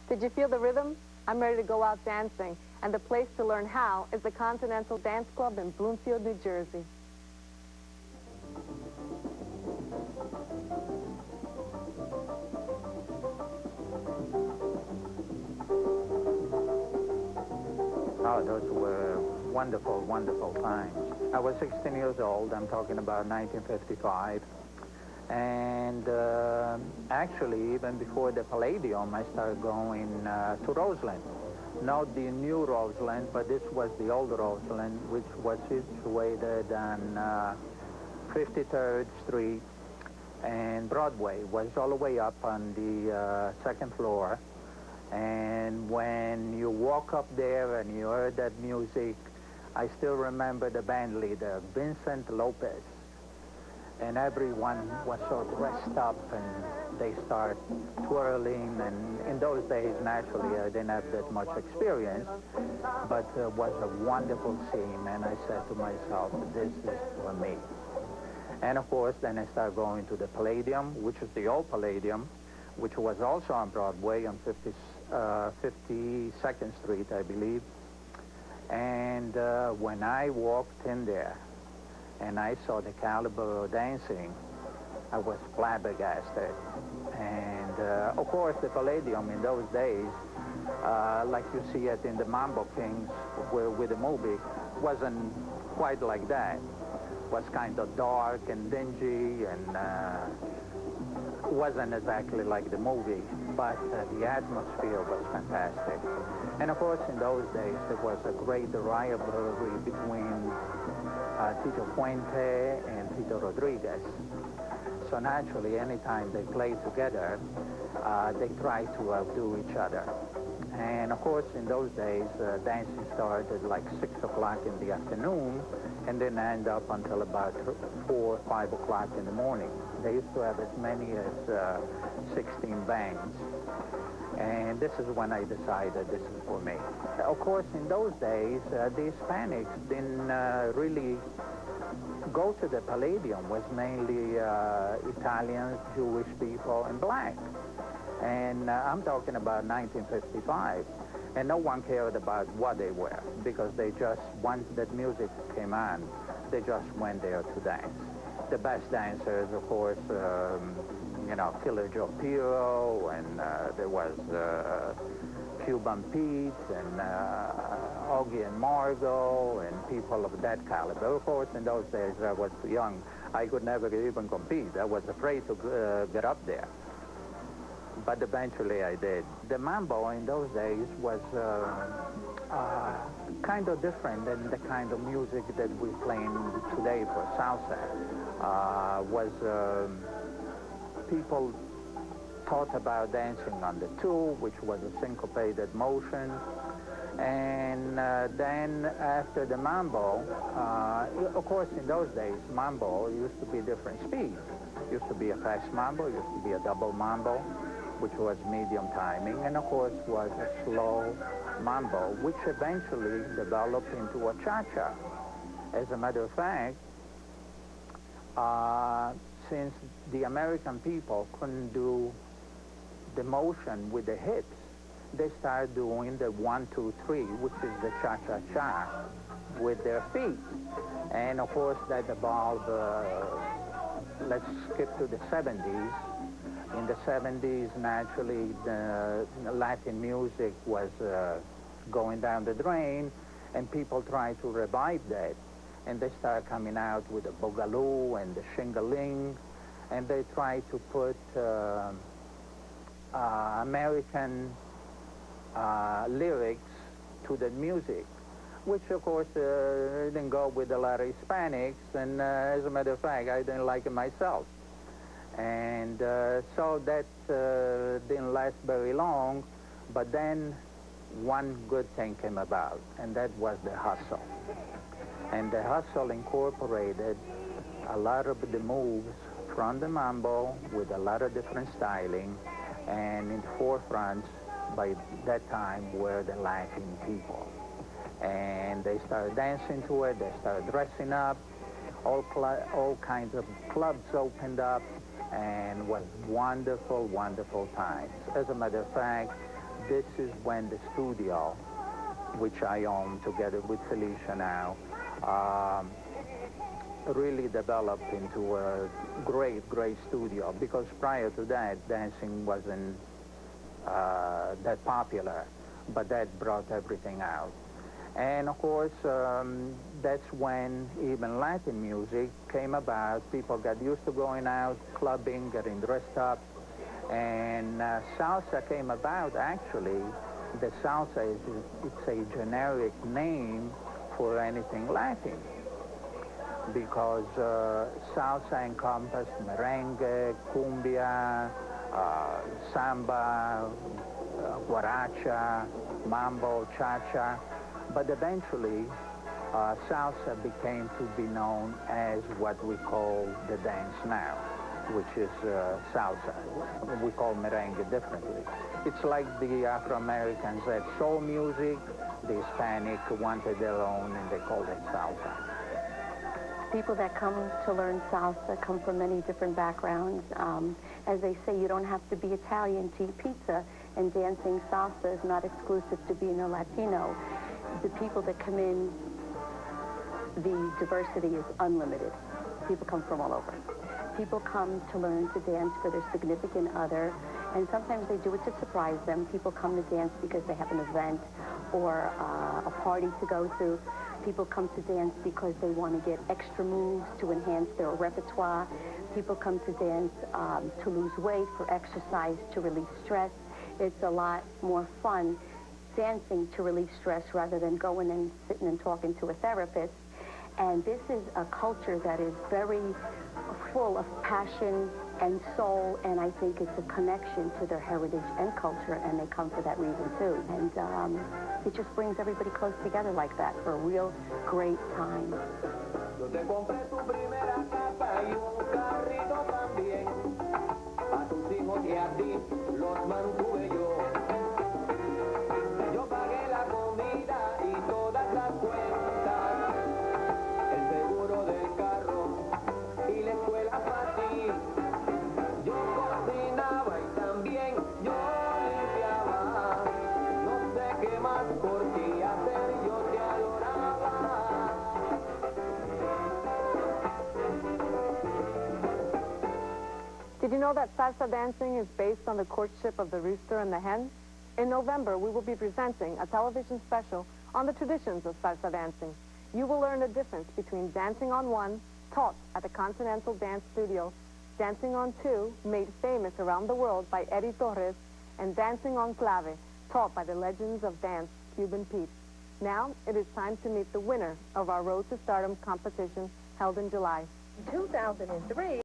Did you feel the rhythm? I'm ready to go out dancing, and the place to learn how is the Continental Dance Club in Bloomfield, New Jersey. Oh, those were wonderful, wonderful times. I was 16 years old. I'm talking about 1955. And actually, even before the Palladium, I started going to Roseland. Not the new Roseland, but this was the old Roseland, which was situated on 53rd Street and Broadway. Was all the way up on the second floor. And when you walk up there and you heard that music, I still remember the band leader, Vincent Lopez. And everyone was so dressed up, and they start twirling. And in those days, naturally, I didn't have that much experience, but it was a wonderful scene. And I said to myself, this is for me. And of course, then I started going to the Palladium, which is the old Palladium, which was also on Broadway on 52nd Street, I believe. And when I walked in there, and I saw the caliber of dancing, I was flabbergasted. And of course, the Palladium in those days, like you see it in the Mambo Kings with the movie, wasn't quite like that. It was kind of dark and dingy, and wasn't exactly like the movie, but the atmosphere was fantastic. And of course, in those days, there was a great rivalry between Tito Puente and Tito Rodriguez. So naturally, anytime they played together, they tried to outdo each other. And of course, in those days, dancing started like 6 o'clock in the afternoon and then end up until about 4 or 5 o'clock in the morning. They used to have as many as 16 bands. And this is when I decided this is for me. Of course, in those days, the Hispanics didn't really go to the Palladium. It was mainly Italians, Jewish people, and black. And I'm talking about 1955. And no one cared about what they were, because they just, once that music came on, they just went there to dance. The best dancers, of course, you know, Killer Joe Piro, and there was Cuban Pete, and Augie and Margot, and people of that caliber. Of course, in those days, I was too young. I could never even compete. I was afraid to get up there. But eventually I did. The Mambo in those days was kind of different than the kind of music that we're playing today for salsa. People thought about dancing on the two, which was a syncopated motion. And then after the Mambo, of course in those days, Mambo used to be different speeds. Used to be a fast Mambo, used to be a double Mambo, which was medium timing, and of course was a slow Mambo, which eventually developed into a cha-cha. As a matter of fact, since the American people couldn't do the motion with the hips, they started doing the 1, 2, 3, which is the cha-cha-cha with their feet. And of course that evolved, let's skip to the 70s. In the 70s, naturally, the Latin music was going down the drain, and people tried to revive that. And they started coming out with the boogaloo and the shingaling, and they tried to put American lyrics to the music, which, of course, didn't go with a lot of Hispanics, and as a matter of fact, I didn't like it myself. And so that didn't last very long, but then one good thing came about, and that was the hustle. And the hustle incorporated a lot of the moves from the Mambo with a lot of different styling, and in the forefront by that time were the Latin people. And they started dancing to it, they started dressing up, all kinds of clubs opened up, and was wonderful, wonderful times. As a matter of fact, this is when the studio, which I own together with Felicia now, really developed into a great studio, because prior to that, dancing wasn't that popular, but that brought everything out. And of course, that's when even Latin music came about. People got used to going out, clubbing, getting dressed up, and salsa came about. Actually, the salsa it's a generic name for anything Latin, because salsa encompassed merengue, cumbia, samba, guaracha, mambo, cha-cha, but eventually salsa became to be known as what we call the dance now, which is salsa. We call merengue differently. It's like the Afro-Americans had soul music, the Hispanic wanted their own, and they called it salsa. People that come to learn salsa come from many different backgrounds. As they say, you don't have to be Italian to eat pizza, and dancing salsa is not exclusive to being a Latino. The people that come in, the diversity is unlimited. People come from all over. People come to learn to dance for their significant other, and sometimes they do it to surprise them. People come to dance because they have an event or a party to go to. People come to dance because they want to get extra moves to enhance their repertoire. People come to dance to lose weight, for exercise, to relieve stress. It's a lot more fun dancing to relieve stress rather than going and sitting and talking to a therapist. And this is a culture that is very full of passion and soul, and I think it's a connection to their heritage and culture, and they come for that reason too. And it just brings everybody close together like that for a real great time. Did you know that salsa dancing is based on the courtship of the rooster and the hen? In November, we will be presenting a television special on the traditions of salsa dancing. You will learn the difference between dancing on one, taught at the Continental Dance Studio, dancing on two, made famous around the world by Eddie Torres, and dancing on clave, taught by the legends of dance, Cuban Pete. Now, it is time to meet the winner of our Road to Stardom competition held in July. 2003.